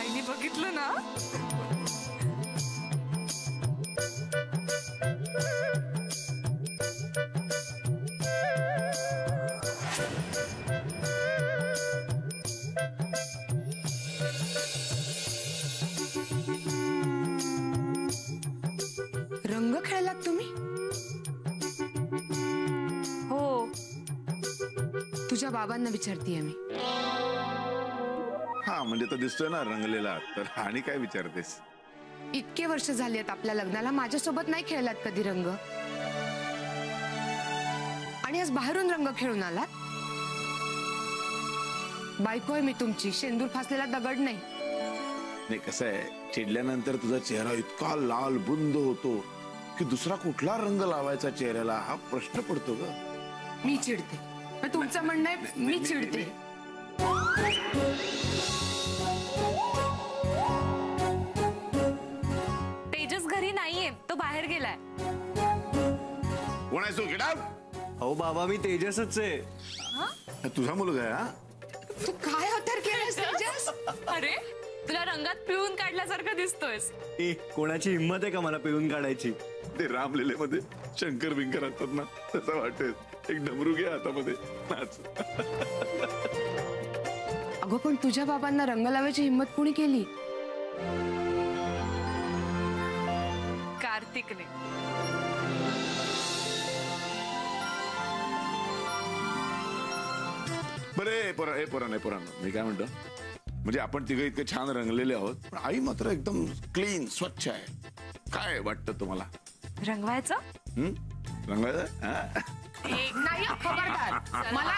आईने बघितलं ना. रंग खेळलात तुम्ही? हो. तुझ्या बाबांना विचारतीये मी. हा म्हणजे तर दिसतोय ना रंगलेला, तर आणि काय विचारतेस? इतके वर्ष झाली आहेत आपल्या लग्नाला, माझ्यासोबत नाही खेळलात कधी रंग. आणि आज बाहेरून रंग खेळून आलात. बायको आहे मी तुमची, शेंदूर फासलेला दगड नाही. नाही कसं आहे, चिडल्यानंतर तुझा चेहरा इतका लाल बुंद होतो की दुसरा कुठला रंग लावायचा चेहऱ्याला हा प्रश्न पडतो ग. मी चिडते. तुमचं म्हणणं आहे मी चिडते. तेजस घरी नाहीये, तो बाहेर गेलाय. कोण आहे तू? Get out. अहो बाबा मी तेजसच आहे. तुझा मुलगा आहे? हा तू काय अवतार केलास तेजस? अरे तुला रंगात पिळून काढल्यासारखं दिसतोयस. कोणाची हिंमत आहे का मला पिळून काढायची? ते रामलीलेमध्ये शंकर बिंकर असतात ना, तसं वाटेल. एक डमरू घे हातामध्ये, नाच. अगं पण तुझ्या बाबांना रंग लावायची हिंमत कुणी केली? कार्तिकने. बरे पोरांनो, मी काय म्हणतो, म्हणजे आपण तिघं इतके छान रंगलेले आहोत, पण आई मात्र एकदम क्लीन स्वच्छ आहे. काय वाटतं तुम्हाला? रंगवायचं? रंगवायचं? नाही खबरदार. मला